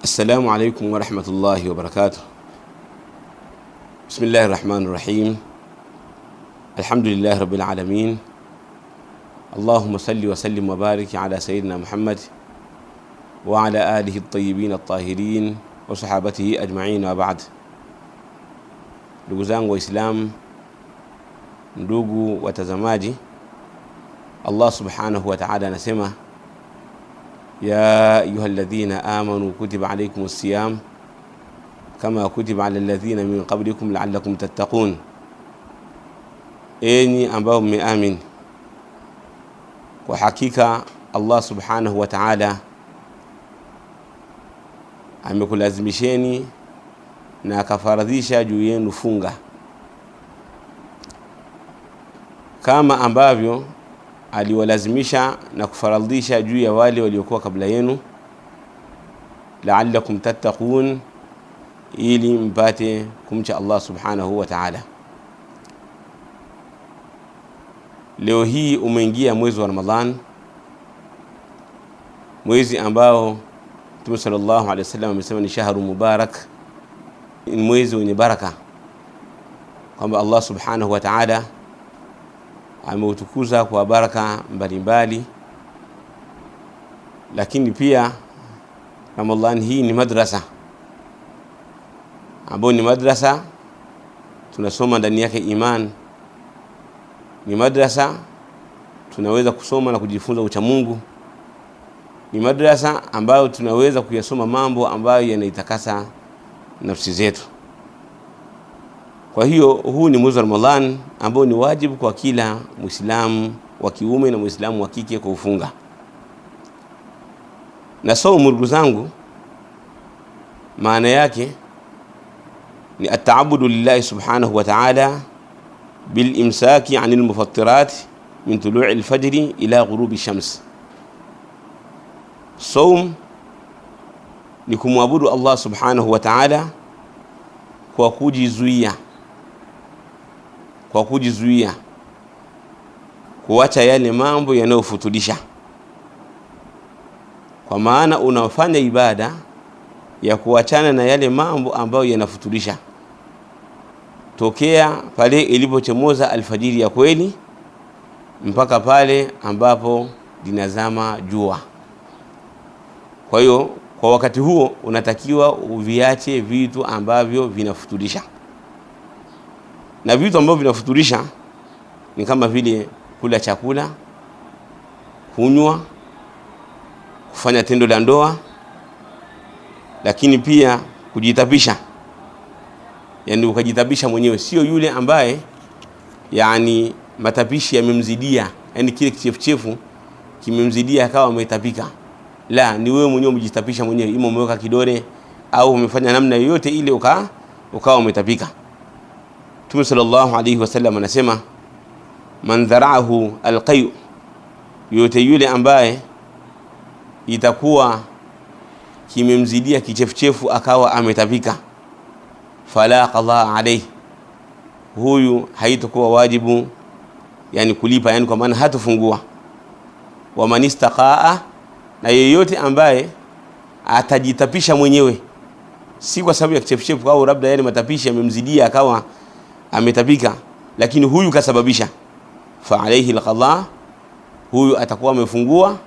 السلام عليكم ورحمة الله وبركاته. بسم الله الرحمن الرحيم. الحمد لله رب العالمين. اللهم صل وسلم وبارك على سيدنا محمد وعلى آله الطيبين الطاهرين وصحابته أجمعين وبعد. Ndugu zangu Waislamu, ndugu watazamaji, Allah subhanahu wa ta'ala anasema ya ayyuhalladhina amanu kutiba alaykumus siyam kama kutiba alal ladhina min qablikum la'allakum tattaqun. Enyi ambao mmeamini, kwa hakika Allah subhanahu wa ta'ala amekulazimisheni na akafaradhisha juu yenu funga kama ambavyo aliwalazimisha na kufaradhisha juu ya wale waliokuwa kabla yenu, la'allakum tattaqun, ili mpate kumcha Allah subhanahu wa ta'ala. Leo hii umeingia mwezi wa Ramadhan, mwezi ambao Mtume sallallahu alaihi wasallam amesema ni shahru mubarak, ni mwezi wenye baraka, kwamba Allah subhanahu wa ta'ala ameutukuza kwa baraka mbalimbali. Lakini pia Ramadhan hii ni madrasa, ambayo ni madrasa tunasoma ndani yake iman, ni madrasa tunaweza kusoma na kujifunza ucha Mungu, ni madrasa ambayo tunaweza kuyasoma mambo ambayo yanaitakasa nafsi zetu. Kwa hiyo huu ni mwezi wa Ramadhan ambao ni wajibu kwa kila Muislamu wa kiume na Muislamu wa kike kuufunga. Na saumu, ndugu zangu, maana yake ni at-ta'abbudu lillahi subhanahu wa ta'ala bil imsaki 'anil mufattirat min tulu'i al-fajr ila ghurubi shams. Saum ni kumwabudu Allah subhanahu wa ta'ala kwa kujizuia, kuacha yale mambo yanayofutulisha. Kwa maana unafanya ibada ya kuachana na yale mambo ambayo yanafutulisha tokea pale ilipochomoza alfajiri ya kweli mpaka pale ambapo linazama jua. Kwa hiyo kwa wakati huo unatakiwa uviache vitu ambavyo vinafutulisha. Na vitu ambavyo vinafutulisha ni kama vile kula chakula, kunywa, kufanya tendo la ndoa, lakini pia kujitapisha. Yani ukajitabisha mwenyewe, sio yule ambaye yani matapishi yamemzidia, yani kile kichefuchefu kimemzidia akawa ametapika. La, ni wewe mwenyewe umejitapisha mwenyewe, ima umeweka kidole au umefanya namna yoyote ile ukawa umetapika. Mtume sallallahu alayhi wasallam anasema man dhara'ahu alqay', yote yule ambaye itakuwa kimemzidia kichefuchefu akawa ametapika, fala qada alayhi, huyu haitakuwa wajibu yani kulipa, yani kwa maana hatafungua. Wa man istaqaa, na yeyote ambaye atajitapisha mwenyewe, si kwa sababu ya kichefuchefu au labda yale matapishi yamemzidia akawa ametapika, lakini huyu kasababisha, fa alayhi alqadha, huyu atakuwa amefungua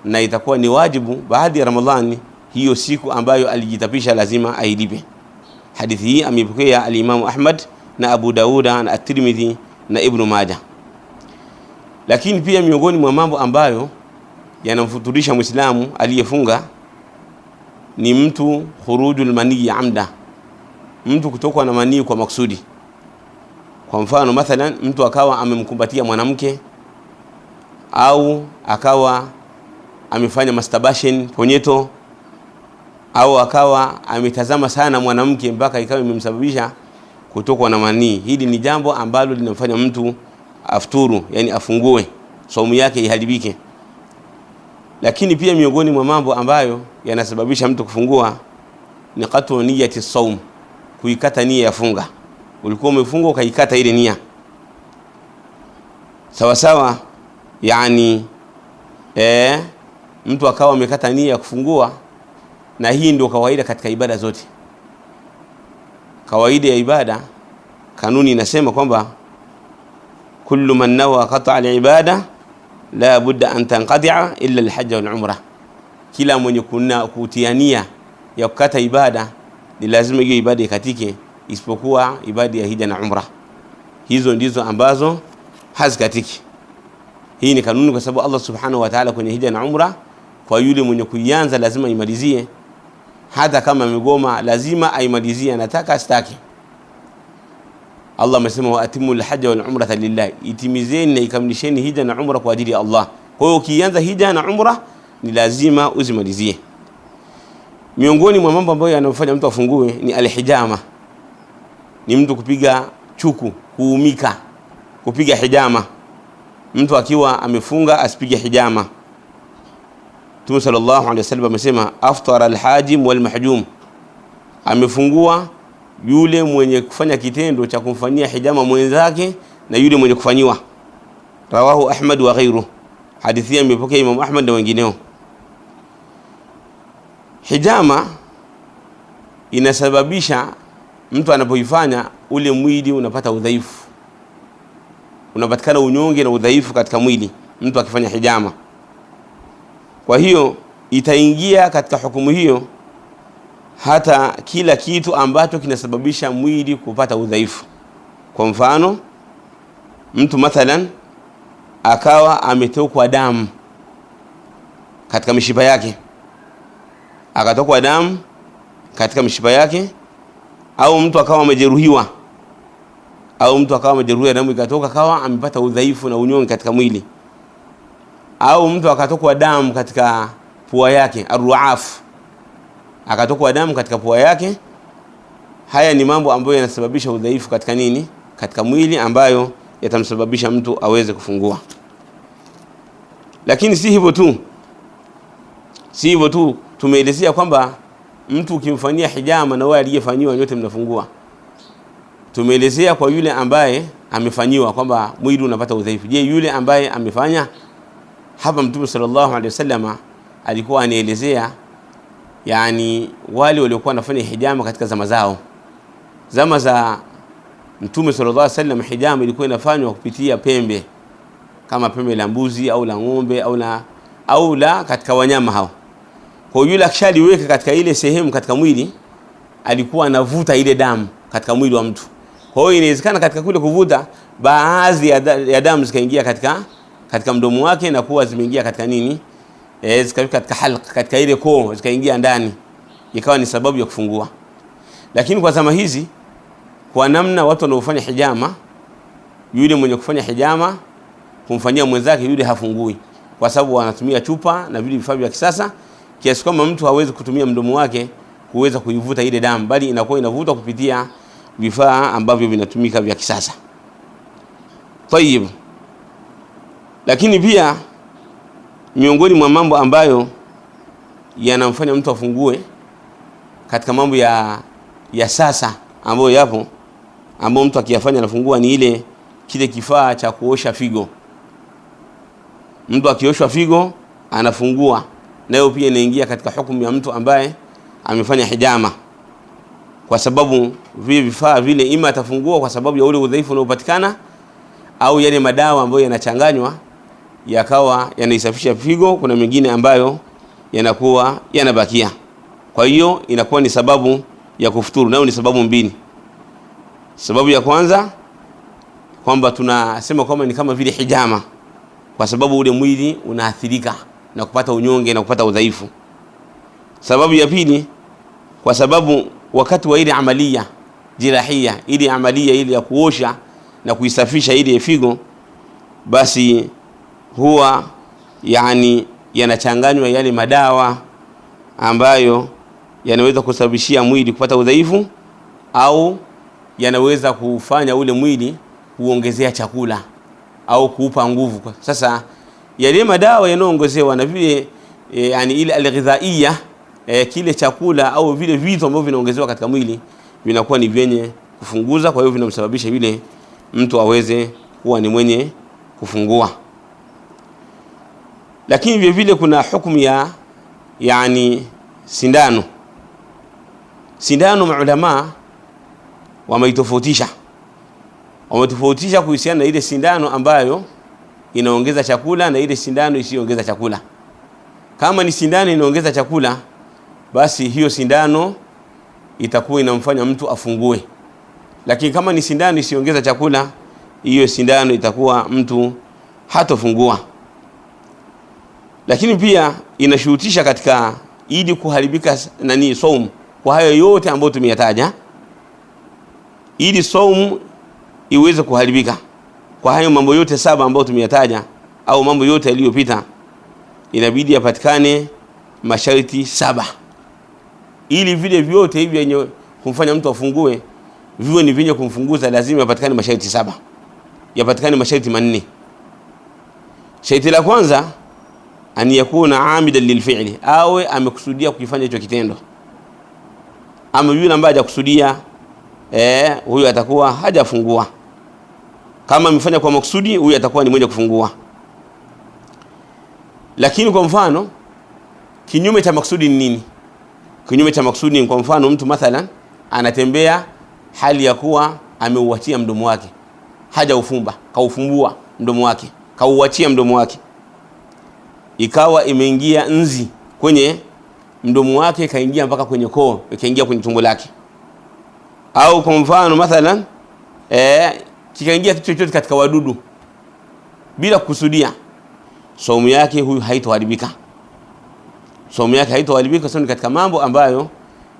na itakuwa ni wajibu baada ya Ramadhani hiyo siku ambayo alijitapisha lazima ailipe. Hadithi hii amepokea al-Imam Ahmad na Abu Dauda na At-Tirmidhi na Ibn Majah. Lakini pia miongoni mwa mambo ambayo yanamfuturisha Muislamu aliyefunga ni mtu khurujul mani amda, mtu kutokwa na manii kwa maksudi. Kwa mfano mathalan, mtu akawa amemkumbatia mwanamke au akawa amefanya masturbation, ponyeto, au akawa ametazama sana mwanamke mpaka ikawa imemsababisha kutokwa na manii. Hili ni jambo ambalo linamfanya mtu afturu, yani afungue, saumu yake iharibike. Lakini pia miongoni mwa mambo ambayo yanasababisha mtu kufungua ni qat'u niyyati saum, kuikata nia ya funga. Ulikuwa umefunga ukaikata ile nia sawa sawa, yani mtu akawa amekata nia ya kufungua na hii ndio kawaida katika ibada zote. Kawaida ya ibada, kanuni inasema kwamba kullu man nawa qata'a al-ibada la budda an tanqadi'a illa al-hajj wal-umrah. Kila mwenye kutiania ya kukata ibada ni lazima hiyo ibada ikatike, isipokuwa ibada ya hija na umrah. Hizo ndizo ambazo hazikatiki. Hii ni kanuni kwa sababu Allah subhanahu wa ta'ala kwenye hija na umrah, kwa yule mwenye kuianza lazima imalizie, hata kama migoma lazima aimalizie, anataka astaki. Allah amesema wa atimul hajja wal umrata lillah, itimizeni na ikamilisheni hija na umrah kwa ajili ya Allah. Kwa hiyo ukianza hija na umrah ni lazima uzimalizie. Miongoni mwa mambo ambayo yanamfanya mtu afungue ni alhijama, ni mtu kupiga chuku, kuumika, kupiga hijama. Mtu akiwa amefunga asipige hijama. Mtume sallallahu alaihi wasallam amesema aftara alhajim wal mahjum, amefungua yule mwenye kufanya kitendo cha kumfanyia hijama mwenzake na yule mwenye kufanyiwa. Rawahu Ahmad wa ghayruhu, hadithi imepokea Imam Ahmad na wengineo. Hijama inasababisha mtu anapoifanya ule mwili unapata udhaifu, unapatikana unyonge na udhaifu katika mwili mtu akifanya hijama. Kwa hiyo itaingia katika hukumu hiyo hata kila kitu ambacho kinasababisha mwili kupata udhaifu. Kwa mfano, mtu mathalan akawa ametokwa damu katika mishipa yake, akatokwa damu katika mishipa yake, au mtu akawa amejeruhiwa, damu ikatoka, akawa amepata udhaifu na unyonge katika mwili, au mtu akatokwa damu katika pua yake, arruaf, akatokwa damu katika pua yake. Haya ni mambo ambayo yanasababisha udhaifu katika nini? Katika mwili, ambayo yatamsababisha mtu aweze kufungua. Lakini si hivyo tu, tumeelezea kwamba mtu ukimfanyia hijama na wewe aliyefanywa yote mnafungua. Tumeelezea kwa yule ambaye amefanyiwa kwamba mwili unapata udhaifu. Je, yule ambaye amefanya? Hapa Mtume sallallahu alaihi wasallam alikuwa anaelezea yani wale waliokuwa wanafanya hijama katika zama zao. Zama za Mtume sallallahu alaihi wasallam hijama ilikuwa inafanywa kupitia pembe, kama pembe la mbuzi au la ng'ombe au la katika wanyama hao. Kwa yule akishaliweka katika ile sehemu katika mwili, alikuwa anavuta ile damu katika mwili wa mtu. Kwa hiyo inawezekana katika kule kuvuta baadhi ya damu zikaingia katika mdomo wake na kuwa zimeingia katika nini? Zikafika katika halq, katika ile koo, zikaingia ndani, ikawa ni sababu ya kufungua. Lakini kwa zama hizi, kwa namna watu wanaofanya hijama, yule mwenye kufanya hijama kumfanyia mwenzake yule hafungui, kwa sababu wanatumia chupa na vile vifaa vya kisasa, kiasi kwamba mtu hawezi kutumia mdomo wake kuweza kuivuta ile damu, bali inakuwa inavuta kupitia vifaa ambavyo vinatumika vya kisasa. Tayib. Lakini pia miongoni mwa mambo ambayo yanamfanya mtu afungue katika mambo ya sasa ambayo yapo, ambayo mtu akiyafanya anafungua, ni kile kifaa cha kuosha figo. Mtu akioshwa figo anafungua, nayo pia inaingia katika hukumu ya mtu ambaye amefanya hijama, kwa sababu vile vifaa vile ima atafungua kwa sababu ya ule udhaifu unaopatikana, au yale madawa ambayo yanachanganywa yakawa yanaisafisha figo, kuna mengine ambayo yanakuwa yanabakia. Kwa hiyo inakuwa ni sababu ya kufuturu, nayo ni sababu mbili. Sababu ya kwanza kwamba tunasema kwamba ni kama vile hijama, kwa sababu ule mwili unaathirika na kupata unyonge na kupata udhaifu. Sababu ya pili, kwa sababu wakati wa ile amalia jirahia, ile amalia ile ya kuosha na kuisafisha ile figo, basi huwa yani yanachanganywa yale madawa ambayo yanaweza kusababishia mwili kupata udhaifu, au yanaweza kufanya ule mwili kuongezea chakula au kuupa nguvu. Sasa yale madawa yanaongezewa na vile yani ile alghidhaia, kile chakula au vile vitu ambavyo vinaongezewa katika mwili vinakuwa ni vyenye kufunguza, kwa hiyo vinamsababisha yule mtu aweze kuwa ni mwenye kufungua. Lakini vile vile kuna hukumu ya yani sindano. Sindano maulama wameitofautisha. Wametofautisha kuhusiana na ile sindano ambayo inaongeza chakula na ile sindano isiyoongeza chakula. Kama ni sindano inaongeza chakula, basi hiyo sindano itakuwa inamfanya mtu afungue. Lakini kama ni sindano isiyoongeza chakula, hiyo sindano itakuwa mtu hatofungua. Lakini pia inashurutisha katika ili kuharibika saumu kwa hayo yote ambayo tumeyataja. Ili saumu iweze kuharibika kwa hayo mambo yote 7 ambayo tumeyataja au mambo yote yaliyopita, inabidi yapatikane masharti 7. Ili vile vyote hivi yenye kumfanya mtu afungue viwe ni vyenye kumfunguza, lazima yapatikane masharti 7. Yapatikane masharti 4. Sharti la kwanza, an yakuna amidan lilfi'li, awe amekusudia kufanya hicho kitendo. Ama yule ambaye hajakusudia, huyo atakuwa hajafungua. Kama amefanya kwa makusudi, huyo atakuwa ni mwenye kufungua. Lakini kwa mfano kinyume cha makusudi ni nini? Kinyume cha makusudi ni kwa mfano mtu mathalan anatembea hali ya kuwa ameuachia mdomo wake, haja ufumba, kaufumbua mdomo wake, kauachia mdomo wake, ikawa imeingia nzi kwenye mdomo wake, kaingia mpaka kwenye koo, ikaingia kwenye tumbo lake. Au kwa mfano mathalan kikaingia kitu chochote katika wadudu bila kukusudia, saumu yake huyu haitoharibika. Saumu yake haitoharibika sababu katika mambo ambayo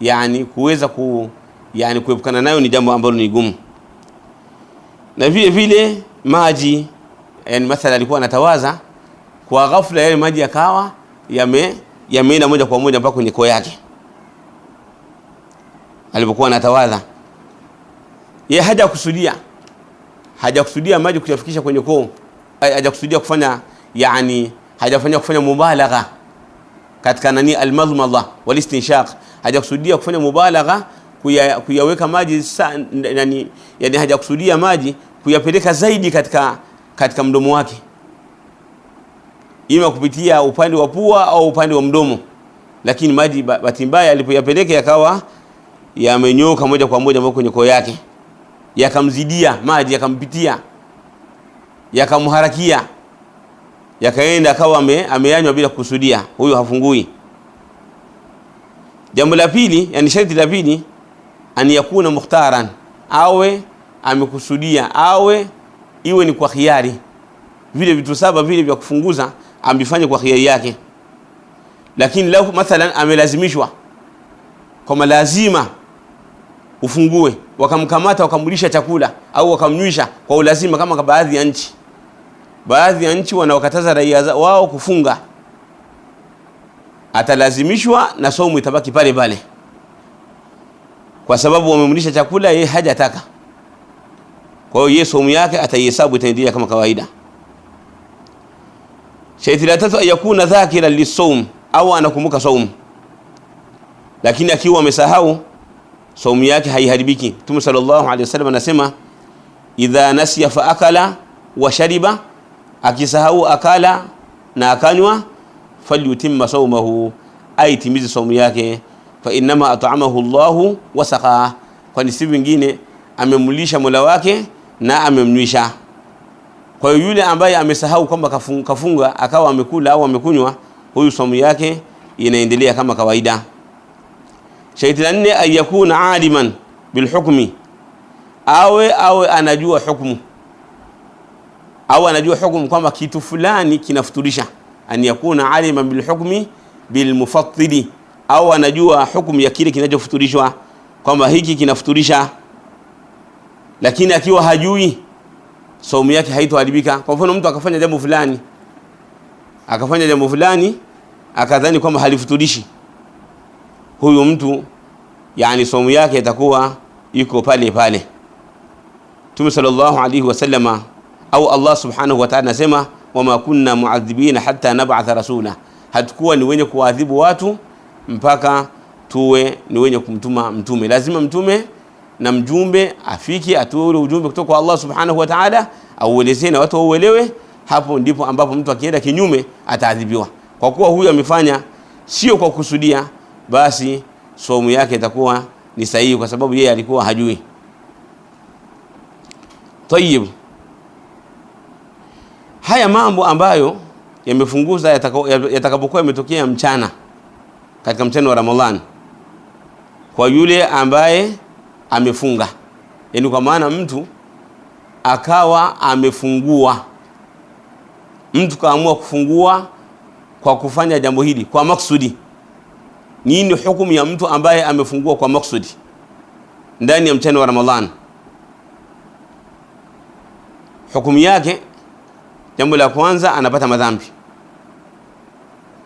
yani kuweza kuepukana nayo ni jambo ambalo ni gumu. Na vile vile maji, yani mathalan alikuwa anatawaza, kwa ghafla yale maji yakawa yameenda moja kwa moja mpaka kwenye koo yake. Alipokuwa anatawaza, yeye hajakusudia maji kuyafikisha kwenye koo, hajakusudia kufanya hajafanya kufanya mubalagha katika almadhmadha walistinshaq, hajakusudia kufanya mubalagha kuyaweka maji hajakusudia maji kuyapeleka zaidi katika mdomo wake, ima kupitia upande wa pua au upande wa mdomo. Lakini maji bahati mbaya alipoyapeleka yakawa yamenyoka moja kwa moja mpaka kwenye koo yake, yakamzidia maji, yakampitia, yakamharakia, yakaenda akawa ameyanywa bila kusudia, huyo hafungui. Jambo la pili, sharti la pili, an yakuna mukhtaran, awe amekusudia, iwe ni kwa khiari. Vile vitu 7 vile vya kufunguza ambifanye kwa khiari yake. Lakini lau mathalan amelazimishwa kama lazima ufungue, wakamkamata wakamlisha chakula au wakamnywisha kwa ulazima, kama baadhi ya nchi wanaokataza raia wao kufunga, atalazimishwa na saumu itabaki pale pale, kwa sababu wamemlisha chakula yeye hajataka. Kwa hiyo saumu yake ataihesabu, itaendelea kama kawaida. Sharti la 3, yakuna dhakira lisawm, au anakumbuka saumu lakini akiwa amesahau, saumu yake haiharibiki. Mtume sallallahu alaihi wasallam anasema, idha nasiya fa akala wa shariba, akisahau akala na akanywa, falyutimma sawmahu, aitimize saumu yake, fa inma at'amahu Allahu wa saqaa, kwani si vingine amemlisha Mola wake na amemnywisha. Kwa hiyo yule ambaye amesahau kwamba kafunga akawa amekula au amekunywa, huyu saumu yake inaendelea kama kawaida. Sharti la 4, ayakuna aliman bilhukmi, awe anajua hukumu, au anajua hukumu kwamba kitu fulani kinafuturisha. An yakuna aliman bilhukmi bilmufattili, au anajua hukumu ya kile kinachofuturishwa kwamba hiki kinafuturisha, lakini akiwa hajui, saumu yake haitoharibika. Kwa mfano mtu akafanya jambo fulani akadhani kwamba halifuturishi, huyu mtu saumu yake itakuwa iko pale pale. Mtume sallallahu alaihi wasallama au Allah subhanahu wa ta'ala anasema, wama kunna mu'adhibina hatta nab'atha rasula, hatakuwa ni wenye kuadhibu watu mpaka tuwe ni wenye kumtuma mtume. Lazima mtume na mjumbe afiki, atoe ujumbe kutoka kwa Allah subhanahu wa ta'ala, auelezee na watu wauelewe. Hapo ndipo ambapo mtu akienda kinyume ataadhibiwa, kwa kuwa huyu amefanya sio kwa kusudia, basi saumu yake itakuwa ni sahihi, kwa sababu yeye alikuwa hajui. Tayib, haya mambo ambayo yamefunguza yatakapokuwa yametokea mchana, katika mchana wa Ramadhani, kwa yule ambaye amefunga, yani kwa maana mtu akawa amefungua, mtu kaamua kufungua kwa kufanya jambo hili kwa maksudi. Nini hukumu ya mtu ambaye amefungua kwa maksudi ndani ya mchana wa Ramadhani? Hukumu yake, jambo la kwanza, anapata madhambi.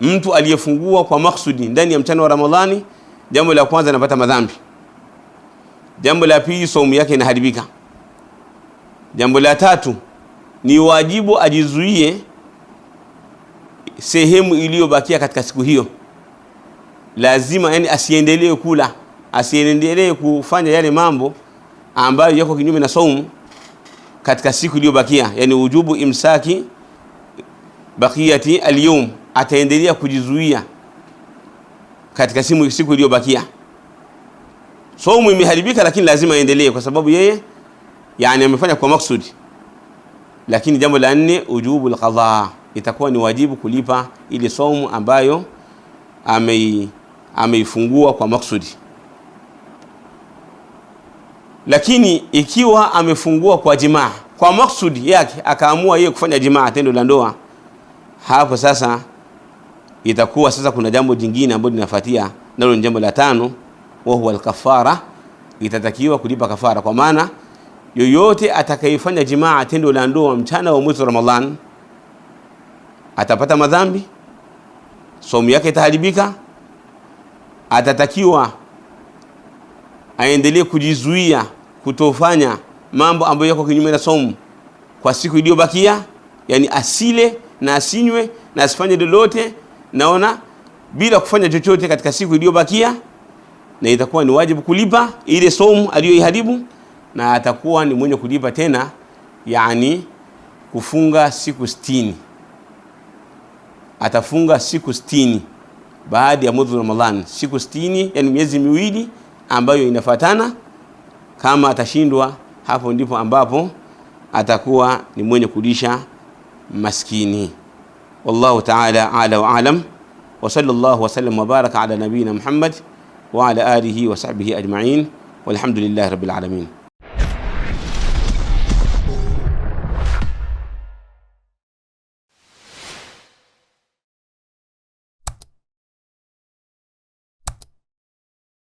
Mtu aliyefungua kwa maksudi ndani ya mchana wa Ramadhani, jambo la kwanza, anapata madhambi. Jambo la pili, saumu yake inaharibika. Jambo la tatu, ni wajibu ajizuie sehemu iliyobakia katika siku hiyo. Lazima yani asiendelee kula, asiendelee kufanya yale mambo ambayo yako kinyume na saumu katika siku iliyobakia, yani wujubu imsaki baqiyati al-yawm, ataendelea kujizuia katika siku iliyobakia. Saumu imeharibika, lakini lazima aendelee kwa sababu yeye yani amefanya kwa maksudi. Lakini jambo la nne, wujubu al-qadha, itakuwa ni wajibu kulipa ile saumu ambayo ameifungua kwa maksudi. Lakini ikiwa amefungua kwa jimaa, kwa maksudi yake, akaamua yeye kufanya jimaa, tendo la ndoa, hapo sasa itakuwa sasa kuna jambo jingine ambalo linafuatia, nalo ni jambo la tano, wa huwa al-kafara. Itatakiwa kulipa kafara, kwa maana yoyote atakayefanya jimaa, tendo la ndoa, mchana wa mwezi wa Ramadhan, atapata madhambi, saumu yake itaharibika, atatakiwa aendelee kujizuia kutofanya mambo ambayo yako kinyume na saumu kwa siku iliyobakia, yani asile na asinywe na asifanye lolote naona bila kufanya chochote katika siku iliyobakia, na itakuwa ni wajibu kulipa ile saumu aliyoiharibu, na atakuwa ni mwenye kulipa tena, yani kufunga siku 60. Atafunga siku 60 baada ya mwezi wa Ramadhani, siku 60, yani miezi miwili ambayo inafuatana. Kama atashindwa, hapo ndipo ambapo atakuwa ni mwenye kulisha maskini. Wallahu ta'ala a'la wa a'lam, wa sallallahu wa sallam wa baraka ala nabiyina Muhammad wa ala alihi wa sahbihi ajma'in, walhamdulillahi rabbil alamin.